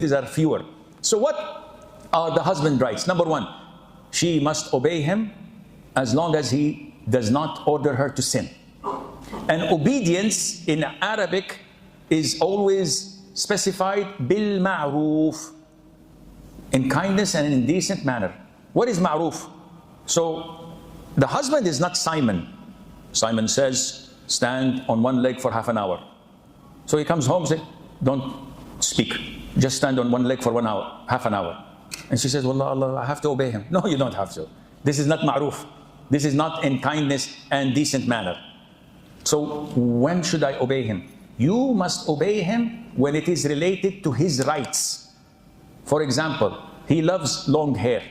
These are fewer. So what are the husband rights? Number one, she must obey him as long as he does not order her to sin. And obedience in Arabic is always specified bil ma'roof, in kindness and in decent manner. What is ma'roof? So the husband is not Simon. Simon says, stand on one leg for half an hour. So he comes home and says, don't speak. Just stand on one leg for 1 hour, half an hour. And she says, Wallah, Allah, I have to obey him. No, you don't have to. This is not ma'roof. This is not in kindness and decent manner. So when should I obey him? You must obey him when it is related to his rights. For example, he loves long hair.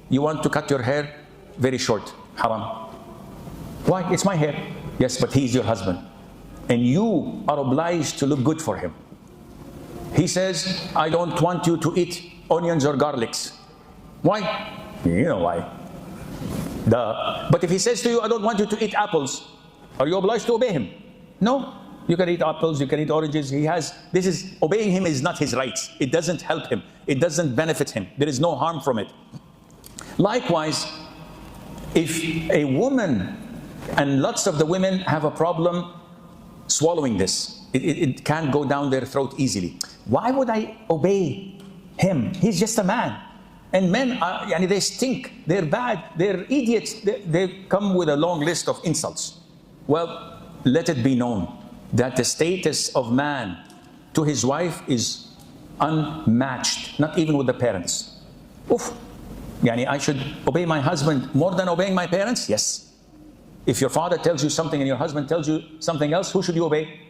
You want to cut your hair very short. Haram. Why? It's my hair. Yes, but he's your husband. And you are obliged to look good for him. He says, I don't want you to eat onions or garlics. Why? You know why. But if he says to you, I don't want you to eat apples, are you obliged to obey him? No. You can eat apples, you can eat oranges. Obeying him is not his rights. It doesn't help him. It doesn't benefit him. There is no harm from it. Likewise, if a woman, and lots of the women have a problem swallowing this. It can't go down their throat easily. Why would I obey him? He's just a man. And men, they stink. They're bad. They're idiots. They come with a long list of insults. Well, let it be known that the status of man to his wife is unmatched, not even with the parents. Oof. I should obey my husband more than obeying my parents? Yes. If your father tells you something and your husband tells you something else, who should you obey?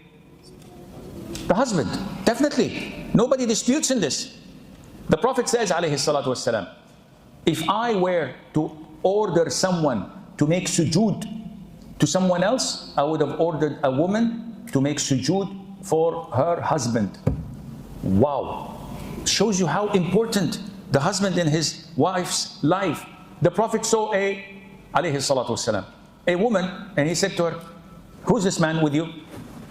The husband, definitely. Nobody disputes in this. The Prophet says, alayhi salatu wassalam, if I were to order someone to make sujood to someone else, I would have ordered a woman to make sujood for her husband. Wow. Shows you how important the husband in his wife's life. The Prophet saw alayhi salatu wassalam, a woman, and he said to her, who's this man with you?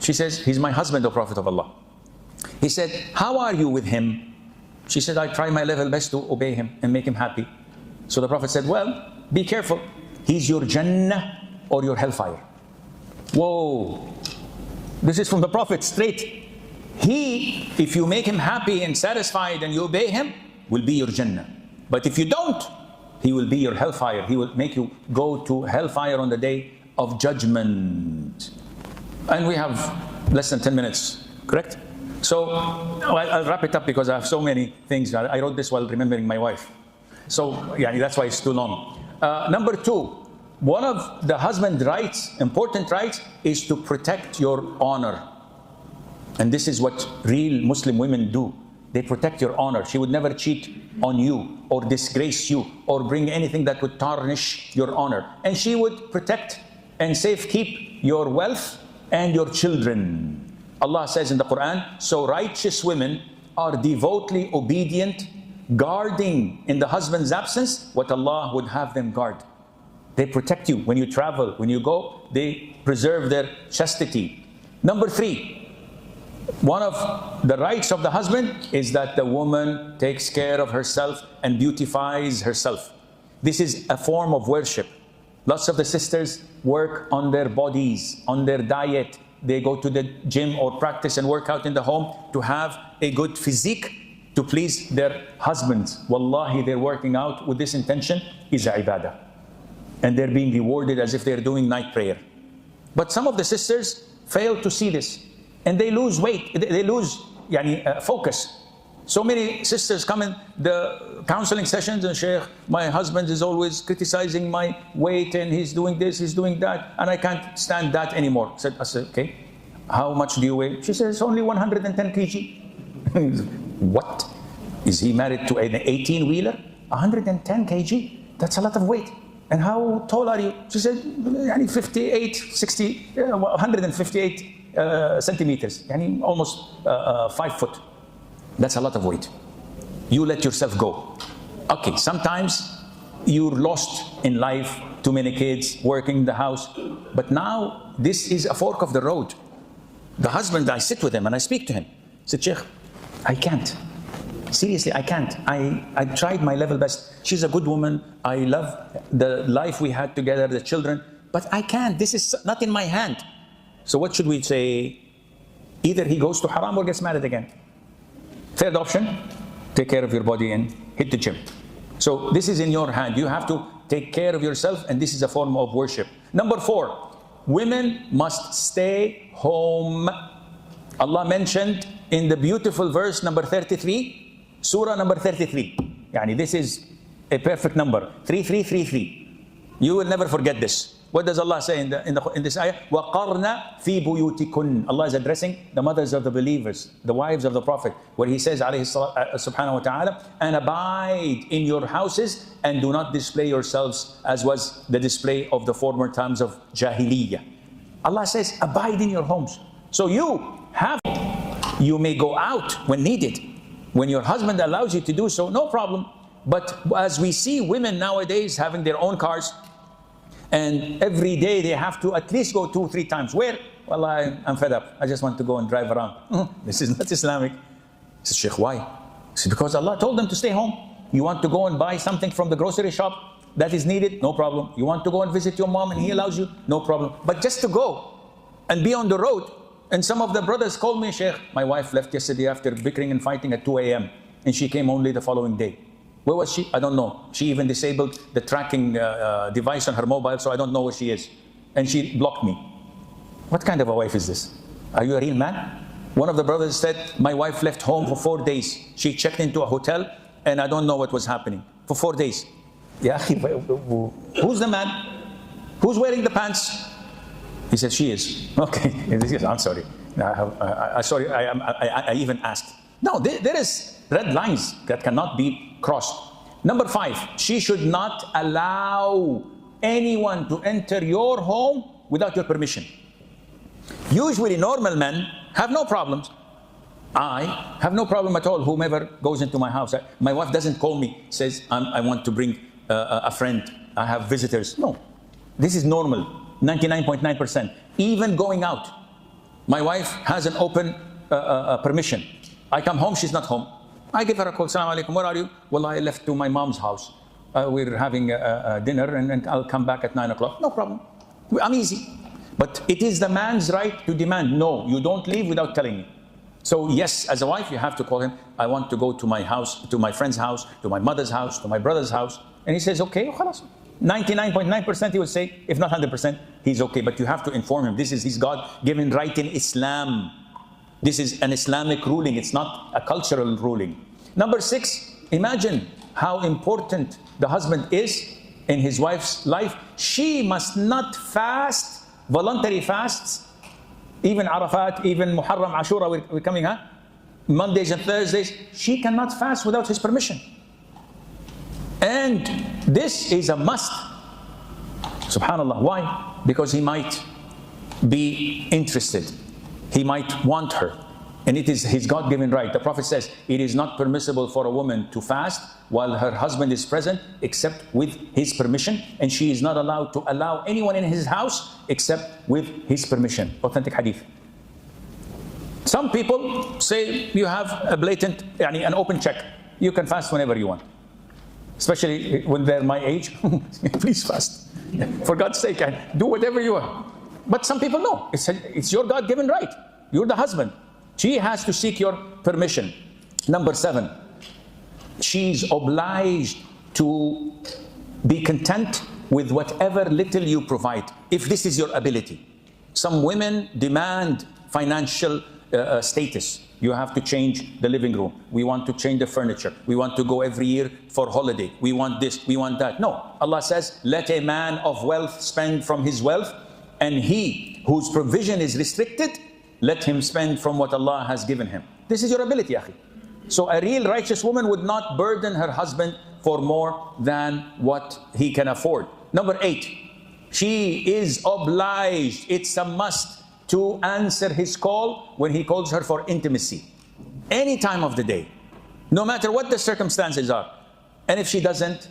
She says, he's my husband, O Prophet of Allah. He said, how are you with him? She said, I try my level best to obey him and make him happy. So the Prophet said, well, be careful. He's your Jannah or your hellfire. Whoa. This is from the Prophet straight. He, if you make him happy and satisfied and you obey him, will be your Jannah. But if you don't, he will be your hellfire. He will make you go to hellfire on the day of judgment. And we have less than 10 minutes, correct? So I'll wrap it up because I have so many things. I wrote this while remembering my wife. So that's why it's too long. Number two, one of the husband's rights, important rights, is to protect your honor. And this is what real Muslim women do. They protect your honor. She would never cheat on you or disgrace you or bring anything that would tarnish your honor. And she would protect and safekeep your wealth and your children. Allah says in the Quran, so righteous women are devotedly obedient, guarding in the husband's absence what Allah would have them guard. They protect you when you travel, when you go, they preserve their chastity. Number three, one of the rights of the husband is that the woman takes care of herself and beautifies herself. This is a form of worship. Lots of the sisters work on their bodies, on their diet. They go to the gym or practice and work out in the home to have a good physique to please their husbands. Wallahi, they're working out with this intention is ibadah. And they're being rewarded as if they're doing night prayer. But some of the sisters fail to see this. And they lose weight, they lose focus. So many sisters come in the counseling sessions and Sheikh, my husband is always criticizing my weight and he's doing this, he's doing that, and I can't stand that anymore. I said, okay, how much do you weigh? She says, only 110 kg. What? Is he married to an 18-wheeler? 110 kg? That's a lot of weight. And how tall are you? She said, 158 centimeters, almost 5 foot. That's a lot of weight. You let yourself go. Okay, sometimes you're lost in life, too many kids, working in the house. But now, this is a fork of the road. The husband, I sit with him and I speak to him. I said, Sheikh, I can't. seriously, I can't. I tried my level best. She's a good woman. I love the life we had together, the children, but I can't. This is not in my hand. So what should we say? Either he goes to haram or gets married again. Third option, take care of your body and hit the gym. So this is in your hand. You have to take care of yourself, and this is a form of worship. Number 4, women must stay home. Allah mentioned in the beautiful verse number 33, surah number 33. Yani this is a perfect number, 3333. You will never forget this. What does Allah say in this ayah? وَقَرْنَ فِي بُيُوتِكُنْ. Allah is addressing the mothers of the believers, the wives of the Prophet, where He says, subhanahu wa ta'ala, and abide in your houses and do not display yourselves as was the display of the former times of Jahiliyyah. Allah says, abide in your homes. So you may go out when needed. When your husband allows you to do so, no problem. But as we see women nowadays having their own cars, and every day they have to at least go 2-3 times. Where? Well, I'm fed up. I just want to go and drive around. This is not Islamic. I said, Sheikh, why? I said, because Allah told them to stay home. You want to go and buy something from the grocery shop that is needed? No problem. You want to go and visit your mom and He allows you? No problem. But just to go and be on the road. And some of the brothers called me, Sheikh, my wife left yesterday after bickering and fighting at 2 a.m. and she came only the following day. Where was she? I don't know. She even disabled the tracking device on her mobile, so I don't know where she is. And she blocked me. What kind of a wife is this? Are you a real man? One of the brothers said, my wife left home for 4 days. She checked into a hotel and I don't know what was happening. For 4 days. Yeah, who's the man? Who's wearing the pants? He said, she is. Okay, I'm sorry. I even asked. No, there is red lines that cannot be crossed. Number 5, she should not allow anyone to enter your home without your permission. Usually normal men have no problems. I have no problem at all, whomever goes into my house. My wife doesn't call me, says, I want to bring a friend, I have visitors. No, this is normal, 99.9%. Even going out, my wife has an open permission. I come home, she's not home. I give her a call, Assalamu alaikum, where are you? Well, I left to my mom's house. We're having dinner and I'll come back at 9 o'clock. No problem. I'm easy. But it is the man's right to demand, no, you don't leave without telling me. So yes, as a wife, you have to call him. I want to go to my house, to my friend's house, to my mother's house, to my brother's house. And he says, okay, 99.9% he will say, if not 100%, he's okay. But you have to inform him. This is his God-given right in Islam. This is an Islamic ruling. It's not a cultural ruling. Number 6, imagine how important the husband is in his wife's life. She must not fast, voluntary fasts, even Arafat, even Muharram, Ashura, we're coming, Mondays and Thursdays. She cannot fast without his permission. And this is a must. Subhanallah. Why? Because he might be interested. He might want her. And it is his God-given right. The Prophet says, it is not permissible for a woman to fast while her husband is present except with his permission. And she is not allowed to allow anyone in his house except with his permission. Authentic hadith. Some people say you have a blatant, an open check. You can fast whenever you want. Especially when they're my age. Please fast. For God's sake, do whatever you want. But some people know. It's your God-given right. You're the husband. She has to seek your permission. Number 7, she's obliged to be content with whatever little you provide, if this is your ability. Some women demand financial status. You have to change the living room. We want to change the furniture. We want to go every year for holiday. We want this, we want that. No, Allah says, let a man of wealth spend from his wealth, and he whose provision is restricted, let him spend from what Allah has given him. This is your ability, akhi. So a real righteous woman would not burden her husband for more than what he can afford. Number 8, she is obliged, it's a must, to answer his call when he calls her for intimacy. Any time of the day, no matter what the circumstances are. And if she doesn't,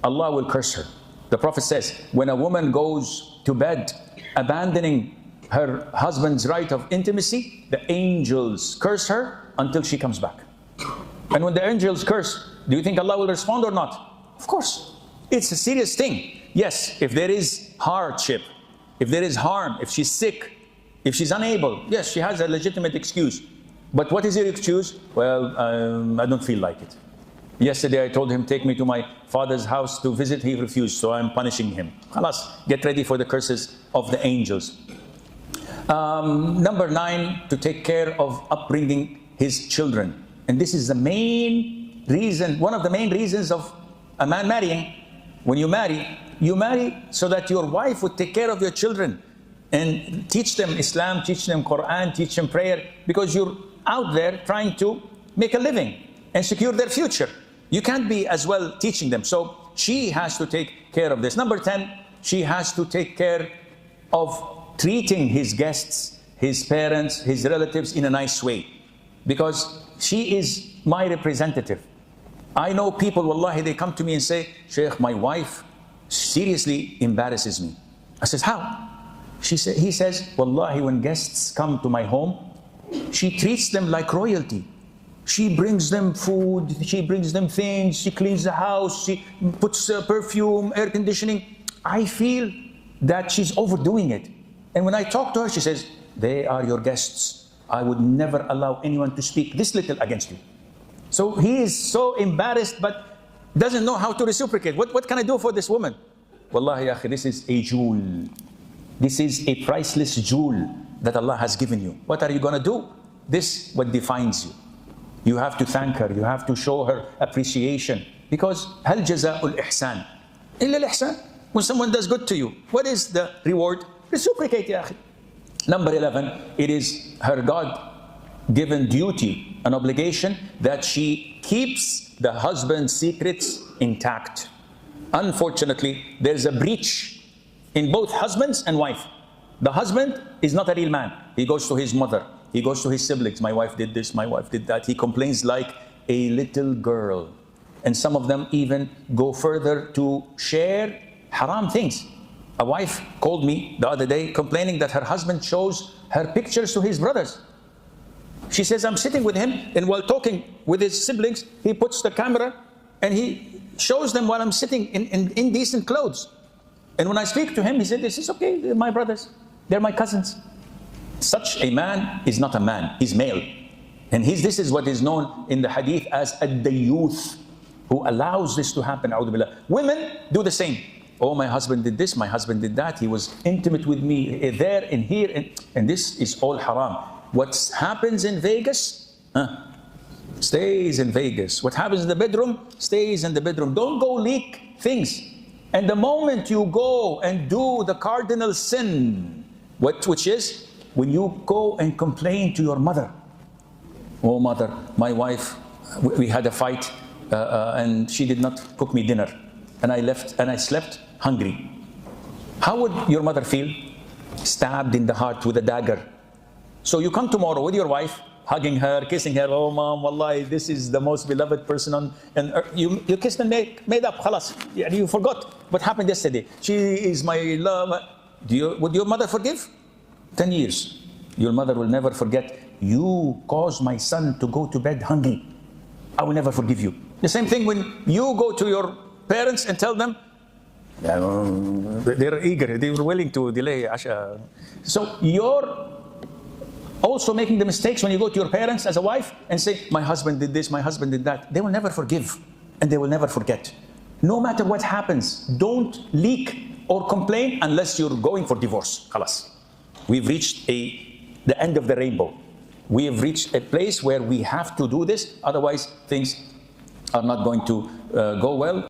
Allah will curse her. The Prophet says, when a woman goes to bed abandoning her husband's right of intimacy, the angels curse her until she comes back. And when the angels curse, do you think Allah will respond or not? Of course. It's a serious thing. Yes, if there is hardship, if there is harm, if she's sick, if she's unable, yes, she has a legitimate excuse. But what is your excuse? Well, I don't feel like it. Yesterday I told him, take me to my father's house to visit. He refused, so I'm punishing him. Khalas, get ready for the curses of the angels. Number 9, to take care of upbringing his children. And this is the main reason, one of the main reasons of a man marrying. When you marry so that your wife would take care of your children and teach them Islam, teach them Quran, teach them prayer, because you're out there trying to make a living and secure their future. You can't be as well teaching them. So she has to take care of this. Number 10, she has to take care of treating his guests, his parents, his relatives in a nice way, because she is my representative. I know people, wallahi, they come to me and say, Shaykh, my wife seriously embarrasses me. I says, how? He says, wallahi, when guests come to my home, she treats them like royalty. She brings them food, she brings them things, she cleans the house, she puts perfume, air conditioning. I feel that she's overdoing it. And when I talk to her, she says, they are your guests. I would never allow anyone to speak this little against you. So he is so embarrassed, but doesn't know how to reciprocate. What can I do for this woman? Wallahi, ya akhi, this is a jewel. This is a priceless jewel that Allah has given you. What are you going to do? This what defines you. You have to thank her. You have to show her appreciation. Because hal jaza'ul ihsan illa al-ihsan. When someone does good to you, what is the reward? Reciprocate, ya akhi. Number 11, it is her God-given duty, an obligation, that she keeps the husband's secrets intact. Unfortunately, there is a breach in both husbands and wife. The husband is not a real man. He goes to his mother. He goes to his siblings. My wife did this, my wife did that. He complains like a little girl. And some of them even go further to share haram things. A wife called me the other day complaining that her husband shows her pictures to his brothers. She says, I'm sitting with him, and while talking with his siblings, he puts the camera and he shows them while I'm sitting in indecent clothes. And when I speak to him, he said, this is okay, they're my brothers, they're my cousins. Such a man is not a man, he's male. And this is what is known in the hadith as ad-dayyuth, who allows this to happen. Women do the same. Oh, my husband did this, my husband did that, he was intimate with me there and here, and this is all haram. What happens in Vegas, stays in Vegas. What happens in the bedroom, stays in the bedroom. Don't go leak things. And the moment you go and do the cardinal sin, which is when you go and complain to your mother. Oh, mother, my wife, we had a fight and she did not cook me dinner. And I left and I slept hungry. How would your mother feel? Stabbed in the heart with a dagger. So you come tomorrow with your wife, hugging her, kissing her. Oh, mom, wallahi, this is the most beloved person on earth. You kissed and made up, khalas. You forgot what happened yesterday. She is my love. Would your mother forgive? 10 years. Your mother will never forget. You caused my son to go to bed hungry. I will never forgive you. The same thing when you go to your parents and tell them, they're eager, they were willing to delay Asha. So you're also making the mistakes when you go to your parents as a wife and say, my husband did this, my husband did that. They will never forgive and they will never forget. No matter what happens, don't leak or complain unless you're going for divorce. Khalas. We've reached the end of the rainbow. We have reached a place where we have to do this, otherwise things are not going to go well.